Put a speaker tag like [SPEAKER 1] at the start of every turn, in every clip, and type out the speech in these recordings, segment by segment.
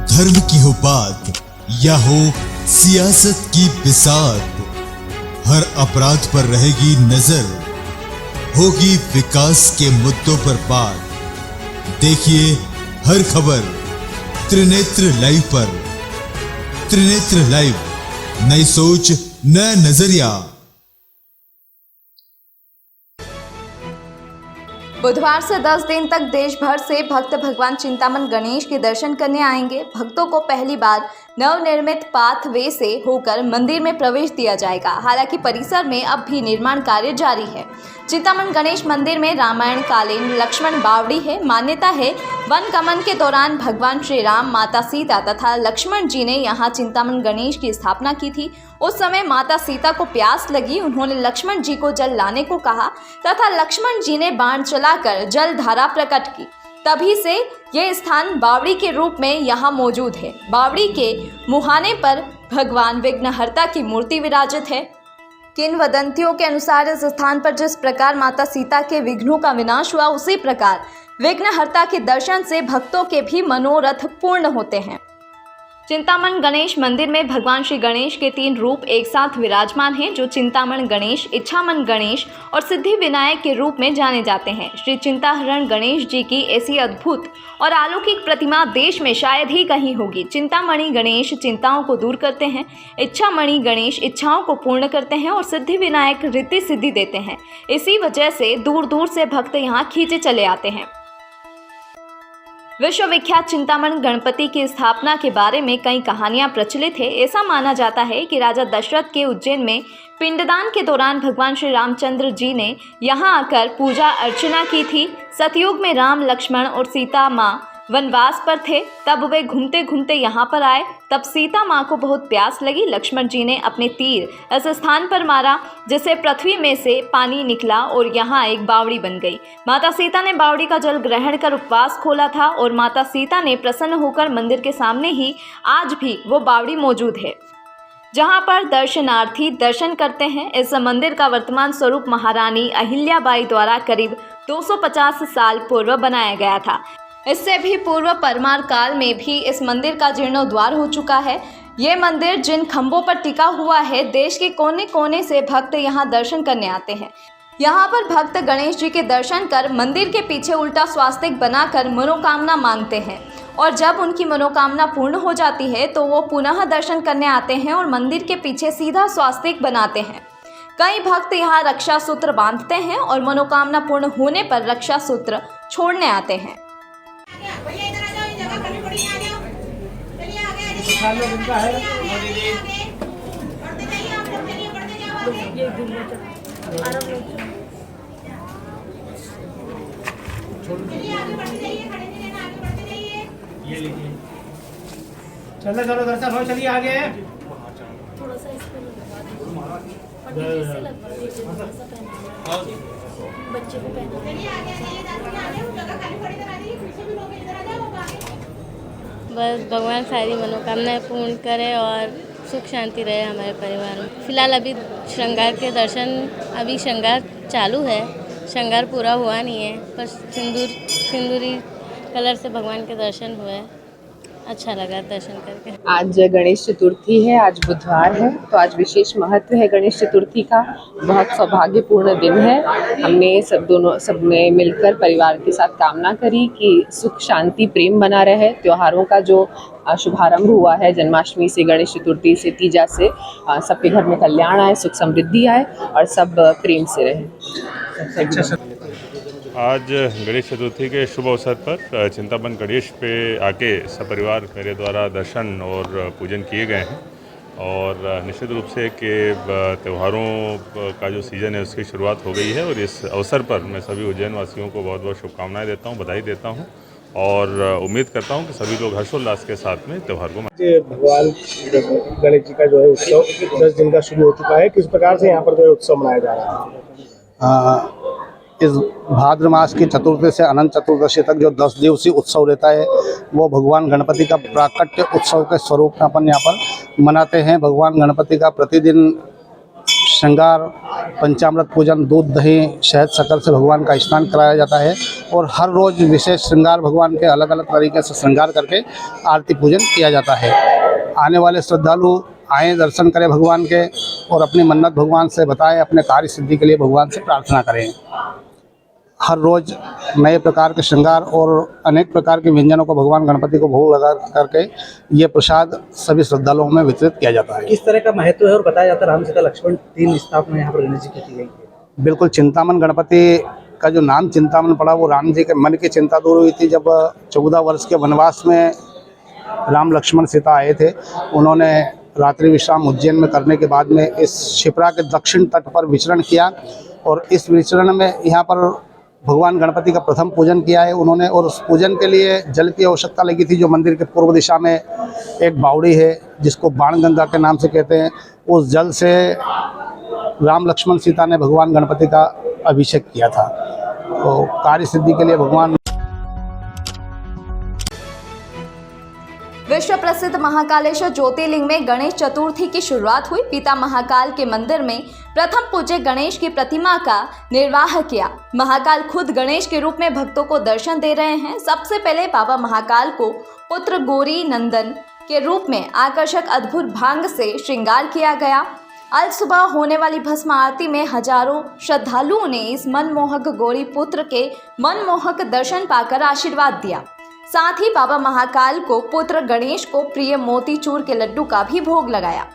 [SPEAKER 1] धर्म की हो बात या हो सियासत की बिसात, हर अपराध पर रहेगी नजर, होगी विकास के मुद्दों पर बात। देखिए हर खबर त्रिनेत्र लाइव पर। त्रिनेत्र लाइव, नई सोच नया नजरिया।
[SPEAKER 2] बुधवार से 10 दिन तक देश भर से भक्त भगवान चिंतामन गणेश के दर्शन करने आएंगे। भक्तों को पहली बार नवनिर्मित पाथवे से होकर मंदिर में प्रवेश दिया जाएगा। हालांकि परिसर में अब भी निर्माण कार्य जारी है। चिंतामन गणेश मंदिर में रामायण कालीन लक्ष्मण बावड़ी है। मान्यता है वन गमन के दौरान भगवान श्री राम, माता सीता तथा लक्ष्मण जी ने यहाँ चिंतामन गणेश की स्थापना की थी। उस समय माता सीता को प्यास लगी, उन्होंने लक्ष्मण जी को जल लाने को कहा तथा लक्ष्मण जी ने बाण चलाकर जल धारा प्रकट की। तभी से ये स्थान बावड़ी के रूप में यहाँ मौजूद है। बावड़ी के मुहाने पर भगवान विघ्नहर्ता की मूर्ति विराजित है। किंवदंतियों के अनुसार इस स्थान पर जिस प्रकार माता सीता के विघ्नों का विनाश हुआ, उसी प्रकार विघ्नहर्ता के दर्शन से भक्तों के भी मनोरथ पूर्ण होते हैं। चिंतामन गणेश मंदिर में भगवान श्री गणेश के 3 रूप एक साथ विराजमान हैं, जो चिंतामन गणेश, इच्छामन गणेश और सिद्धि विनायक के रूप में जाने जाते हैं। श्री चिंताहरण गणेश जी की ऐसी अद्भुत और अलौकिक प्रतिमा देश में शायद ही कहीं होगी। चिंतामणि गणेश चिंताओं को दूर करते हैं, इच्छामणि गणेश इच्छाओं को पूर्ण करते हैं और सिद्धि विनायक रिद्धि सिद्धि देते हैं। इसी वजह से दूर दूर से भक्त यहाँ खींचे चले आते हैं। विश्वविख्यात चिंतामन गणपति की स्थापना के बारे में कई कहानियां प्रचलित है। ऐसा माना जाता है कि राजा दशरथ के उज्जैन में पिंडदान के दौरान भगवान श्री रामचंद्र जी ने यहां आकर पूजा अर्चना की थी। सतयुग में राम, लक्ष्मण और सीता माँ वनवास पर थे, तब वे घूमते घूमते यहाँ पर आए। तब सीता माँ को बहुत प्यास लगी। लक्ष्मण जी ने अपने तीर इस स्थान पर मारा, जिससे पृथ्वी में से पानी निकला और यहाँ एक बावड़ी बन गई। माता सीता ने बावड़ी का जल ग्रहण कर उपवास खोला था और माता सीता ने प्रसन्न होकर मंदिर के सामने ही आज भी वो बावड़ी मौजूद है, जहाँ पर दर्शनार्थी दर्शन करते हैं। इस मंदिर का वर्तमान स्वरूप महारानी अहिल्याबाई द्वारा करीब 250 साल पूर्व बनाया गया था। इससे भी पूर्व परमार काल में भी इस मंदिर का जीर्णोद्धार हो चुका है। ये मंदिर जिन खंभों पर टिका हुआ है, देश के कोने कोने से भक्त यहाँ दर्शन करने आते हैं। यहाँ पर भक्त गणेश जी के दर्शन कर मंदिर के पीछे उल्टा स्वास्तिक बनाकर मनोकामना मांगते हैं और जब उनकी मनोकामना पूर्ण हो जाती है तो वो पुनः दर्शन करने आते हैं और मंदिर के पीछे सीधा स्वास्तिक बनाते हैं। कई भक्त यहाँ रक्षा सूत्र बांधते हैं और मनोकामना पूर्ण होने पर रक्षा सूत्र छोड़ने आते हैं।
[SPEAKER 3] चलो चलो दर्शन हो, चलिए आगे।
[SPEAKER 4] थोड़ा सा इसको बच्चे को
[SPEAKER 5] बस भगवान सारी मनोकामनाएं पूर्ण करे और सुख शांति रहे हमारे परिवार में। फिलहाल अभी श्रृंगार के दर्शन, अभी श्रृंगार चालू है, श्रृंगार पूरा हुआ नहीं है, पर सिंदूरी कलर से भगवान के दर्शन हुए। अच्छा लगा दर्शन करके।
[SPEAKER 6] आज गणेश चतुर्थी है, आज बुधवार है, तो आज विशेष महत्व है गणेश चतुर्थी का। बहुत सौभाग्यपूर्ण दिन है। हमने सबने मिलकर परिवार के साथ कामना करी कि सुख शांति प्रेम बना रहे। त्योहारों का जो शुभारंभ हुआ है जन्माष्टमी से, गणेश चतुर्थी से, तीजा से, सबके घर में कल्याण आए, सुख समृद्धि आए और सब प्रेम से रहे।
[SPEAKER 7] आज गणेश चतुर्थी के शुभ अवसर पर चिंतामन गणेश पे आके सपरिवार मेरे द्वारा दर्शन और पूजन किए गए हैं और निश्चित रूप से कि त्योहारों का जो सीज़न है उसकी शुरुआत हो गई है और इस अवसर पर मैं सभी उज्जैन वासियों को बहुत बहुत शुभकामनाएं देता हूं, बधाई देता हूं और उम्मीद करता हूं कि सभी लोग हर्षोल्लास के साथ में त्यौहार को
[SPEAKER 3] भगवान गणेश जी का जो है उत्सव 10 दिन का शुरू हो चुका है। किस प्रकार से यहाँ पर जो है उत्सव मनाया जा रहा है?
[SPEAKER 8] इस भाद्र मास की चतुर्थी से अनंत चतुर्दशी तक जो 10 दिवसीय उत्सव रहता है, वो भगवान गणपति का प्राकट्य उत्सव के स्वरूप में अपन यहाँ पर मनाते हैं। भगवान गणपति का प्रतिदिन श्रृंगार, पंचामृत पूजन, दूध दही शहद शक्कर से भगवान का स्नान कराया जाता है और हर रोज़ विशेष श्रृंगार भगवान के अलग अलग तरीके से श्रृंगार करके आरती पूजन किया जाता है। आने वाले श्रद्धालु आएँ, दर्शन करें भगवान के और अपनी मन्नत भगवान से बताएं, अपने कार्य सिद्धि के लिए भगवान से प्रार्थना करें। हर रोज़ नए प्रकार के श्रृंगार और अनेक प्रकार के व्यंजनों को भगवान गणपति को भोग लगा करके ये प्रसाद सभी श्रद्धालुओं में वितरित किया जाता है।
[SPEAKER 9] किस तरह का महत्व है और बताया जाता है राम सीता लक्ष्मण 3 स्थापना यहाँ पर गणेश जी की गई है।
[SPEAKER 8] बिल्कुल, चिंतामन गणपति का जो नाम चिंतामन पड़ा वो राम जी के मन की चिंता दूर हुई थी। जब 14 वर्ष के वनवास में राम लक्ष्मण सीता आए थे, उन्होंने रात्रि विश्राम उज्जैन में करने के बाद में इस क्षिप्रा के दक्षिण तट पर विचरण किया और इस विचरण में यहाँ पर भगवान गणपति का प्रथम पूजन किया है उन्होंने। और उस पूजन के लिए जल की आवश्यकता लगी थी। जो मंदिर के पूर्व दिशा में एक बावड़ी है जिसको बाण गंगा के नाम से कहते हैं, उस जल से राम लक्ष्मण सीता ने भगवान गणपति का अभिषेक किया था। तो कार्य सिद्धि के लिए भगवान
[SPEAKER 2] विश्व प्रसिद्ध महाकालेश्वर ज्योतिर्लिंग में गणेश चतुर्थी की शुरुआत हुई। पिता महाकाल के मंदिर में प्रथम पूज्य गणेश की प्रतिमा का निर्वाह किया। महाकाल खुद गणेश के रूप में भक्तों को दर्शन दे रहे हैं। सबसे पहले बाबा महाकाल को पुत्र गौरी नंदन के रूप में आकर्षक अद्भुत भांग से श्रृंगार किया गया। आज सुबह होने वाली भस्म आरती में हजारों श्रद्धालुओं ने इस मनमोहक गौरी पुत्र के मनमोहक दर्शन पाकर आशीर्वाद दिया। साथ ही बाबा महाकाल को पुत्र गणेश को प्रिय मोतीचूर के लड्डू का भी भोग लगाया।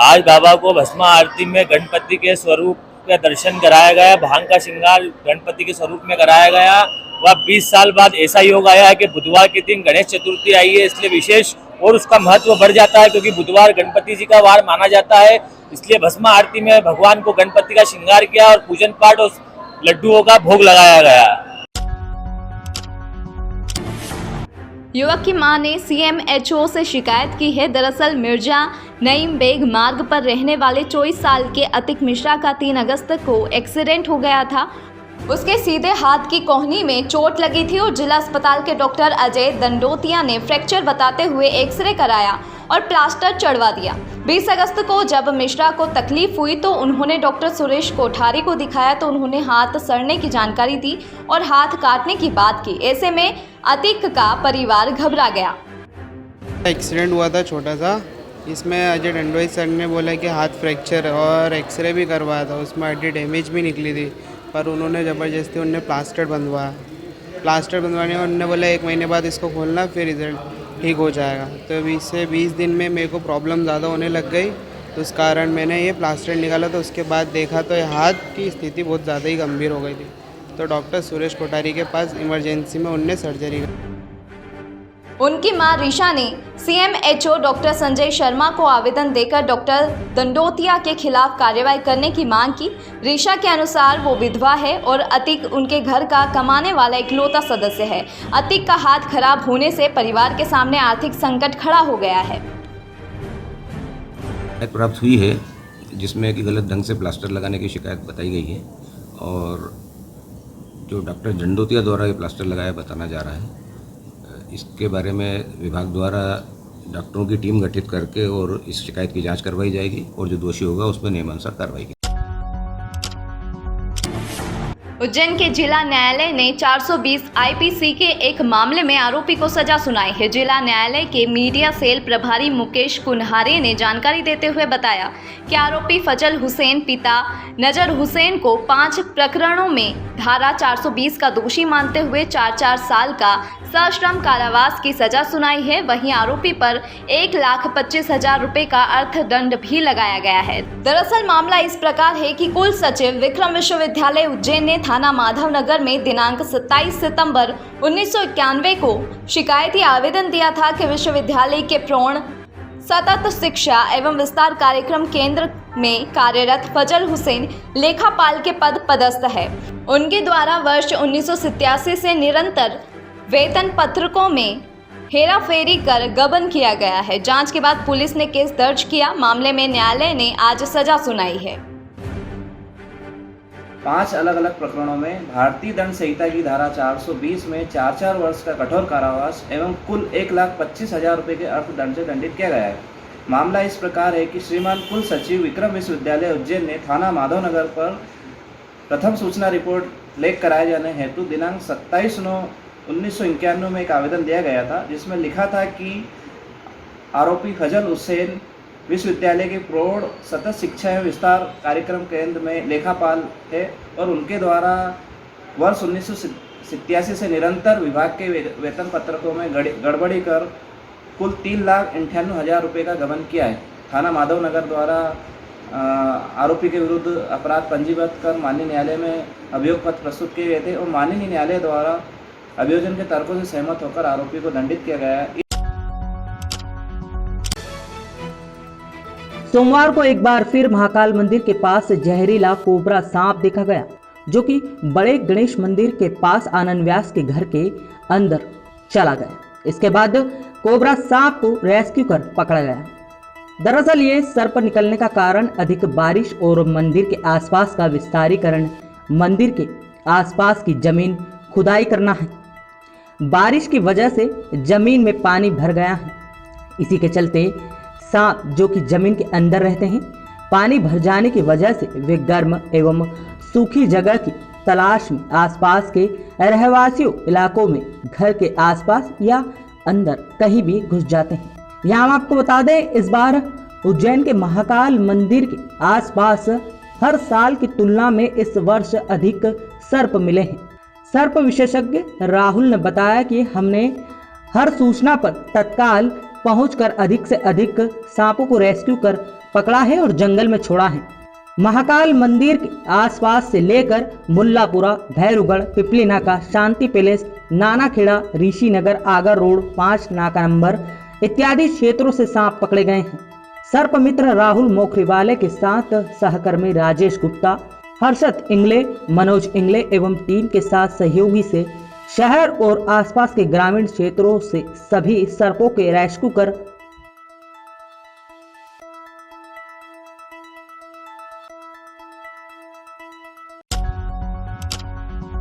[SPEAKER 10] आज बाबा को भस्मा आरती में गणपति के स्वरूप का दर्शन कराया गया। भांग का श्रृंगार गणपति के स्वरूप में कराया गया। वह 20 साल बाद ऐसा योग आया है कि बुधवार के दिन गणेश चतुर्थी आई है, इसलिए विशेष और उसका महत्व बढ़ जाता है क्योंकि बुधवार गणपति जी का वार माना जाता है। इसलिए भस्मा आरती में भगवान को गणपति का श्रृंगार किया और पूजन पाठ और लड्डुओं का भोग लगाया गया।
[SPEAKER 2] युवक की मां ने CMHO से शिकायत की है। दरअसल मिर्जा नईम बेग मार्ग पर रहने वाले 24 साल के अतिक मिश्रा का 3 अगस्त को एक्सीडेंट हो गया था। उसके सीधे हाथ की कोहनी में चोट लगी थी और जिला अस्पताल के डॉक्टर अजय दंडोतिया ने फ्रैक्चर बताते हुए एक्सरे कराया और प्लास्टर चढ़वा दिया। 20 अगस्त को जब मिश्रा को तकलीफ हुई तो उन्होंने डॉक्टर सुरेश कोठारी को दिखाया तो उन्होंने हाथ सड़ने की जानकारी दी और हाथ काटने की बात की। ऐसे में अतिक का परिवार घबरा गया।
[SPEAKER 11] एक्सीडेंट हुआ था छोटा सा, इसमें अजय दंडोई सर ने बोला कि हाथ फ्रैक्चर और एक्सरे भी करवाया था, उसमें हड्डी डैमेज भी निकली थी, पर उन्होंने ज़बरदस्ती उन्होंने प्लास्टर बनवाने और उन्होंने बोला 1 महीने बाद इसको खोलना फिर रिजल्ट ठीक हो जाएगा। तो 20 दिन में मेरे को प्रॉब्लम ज़्यादा होने लग गई, तो उस कारण मैंने ये प्लास्टर निकाला। तो उसके बाद देखा तो हाथ की स्थिति बहुत ज़्यादा ही गंभीर हो गई थी, तो डॉक्टर सुरेश कोठारी के पास इमरजेंसी में उनने सर्जरी की।
[SPEAKER 2] उनकी मां रीशा ने CMHO डॉक्टर संजय शर्मा को आवेदन देकर डॉक्टर दंडोतिया के खिलाफ कार्रवाई करने की मांग की। रीशा के अनुसार वो विधवा है और अतिक उनके घर का कमाने वाला इकलौता सदस्य है। अतिक का हाथ खराब होने से परिवार के सामने आर्थिक संकट खड़ा हो गया है।
[SPEAKER 12] प्राप्त हुई है जिसमें कि गलत ढंग से प्लास्टर लगाने की शिकायत बताई गई है और जो डॉक्टर दंडोतिया द्वारा ये प्लास्टर लगाया बताना जा रहा है। इसके बारे में विभाग द्वारा डॉक्टरों की टीम गठित करके और इस शिकायत की जांच करवाई जाएगी और जो दोषी होगा उस पर नियमानुसार कार्रवाई की।
[SPEAKER 2] उज्जैन के जिला न्यायालय ने 420 IPC के एक मामले में आरोपी को सजा सुनाई है। जिला न्यायालय के मीडिया सेल प्रभारी मुकेश कुन्हारे ने जानकारी देते हुए बताया कि आरोपी फजल हुसैन पिता नजर हुसैन को 5 प्रकरणों में धारा 420 का दोषी मानते हुए 4 साल का सश्रम कारावास की सजा सुनाई है। वहीं आरोपी पर 1,25,000 रुपए का अर्थदंड भी लगाया गया है। दरअसल मामला इस प्रकार है कि कुल सचिव विक्रम विश्वविद्यालय उज्जैन ने थाना माधवनगर में दिनांक 27 सितंबर 1991 को शिकायती आवेदन दिया था कि विश्वविद्यालय के प्रौढ़ सतत शिक्षा एवं विस्तार कार्यक्रम केंद्र में कार्यरत फजल हुसैन लेखापाल के पद पदस्थ है। उनके द्वारा वर्ष 1987 से निरंतर वेतन पत्रकों में हेराफेरी कर गबन किया गया है। जांच के बाद पुलिस ने केस दर्ज किया। मामले में न्यायालय ने आज सजा सुनाई है।
[SPEAKER 9] 5 अलग अलग प्रकरणों में भारतीय दंड संहिता की धारा 420 में 4 वर्ष का कठोर कारावास एवं कुल 1,25,000 रुपये के अर्थदंड से दंडित किया गया है। मामला इस प्रकार है कि श्रीमान कुल सचिव विक्रम विश्वविद्यालय उज्जैन ने थाना माधवनगर पर प्रथम सूचना रिपोर्ट लेख कराए जाने हेतु दिनांक 27/9/1991 में एक आवेदन दिया गया था, जिसमें लिखा था कि आरोपी फजल हुसैन विश्वविद्यालय के प्रौढ़ सतत शिक्षा एवं विस्तार कार्यक्रम केंद्र में लेखापाल थे और उनके द्वारा वर्ष 1987 से निरंतर विभाग के वेतन पत्रकों में गड़बड़ी कर कुल 3,98,000 रुपये का गबन किया है। थाना माधवनगर द्वारा आरोपी के विरुद्ध अपराध पंजीबद्ध कर माननीय न्यायालय में अभियोग पत्र प्रस्तुत किए गए थे और माननीय न्यायालय द्वारा अभियोजन के तर्कों से सहमत होकर आरोपी को दंडित किया गया है।
[SPEAKER 13] सोमवार को एक बार फिर महाकाल मंदिर के पास जहरीला कोबरा सांप देखा गया, जो कि बड़े गणेश मंदिर के पास आनंद व्यास के घर के अंदर चला गया। इसके बाद कोबरा सांप को रेस्क्यू कर पकड़ा गया। दरअसल ये सर्प निकलने का कारण अधिक बारिश और मंदिर के आसपास का विस्तारीकरण, मंदिर के आसपास की जमीन खुदाई करना है। बारिश की वजह से जमीन में पानी भर गया है। इसी के चलते सांप जो कि जमीन के अंदर रहते हैं, पानी भर जाने की वजह से वे गर्म एवं सूखी जगह की तलाश में आसपास के रहवासियों इलाकों में घर के आसपास या अंदर कहीं भी घुस जाते हैं। यहाँ हम आपको बता दें, इस बार उज्जैन के महाकाल मंदिर के आसपास हर साल की तुलना में इस वर्ष अधिक सर्प मिले हैं। सर्प विशेषज्ञ राहुल ने बताया कि हमने हर सूचना पर तत्काल पहुंचकर अधिक से अधिक सांपों को रेस्क्यू कर पकड़ा है और जंगल में छोड़ा है। महाकाल मंदिर के आसपास से लेकर मुल्लापुरा, भैरूगढ़, पिपली नाका, शांति पैलेस, नानाखेड़ा, ऋषि नगर, आगर रोड, 5 नाका नंबर इत्यादि क्षेत्रों से सांप पकड़े गए हैं। सर्प मित्र राहुल मोखरीवाले के साथ सहकर्मी राजेश गुप्ता, हर्षद इंगले, मनोज इंगले एवं टीम के साथ सहयोगी से शहर और आसपास के ग्रामीण क्षेत्रों से सभी सर्पों के रेस्क्यू कर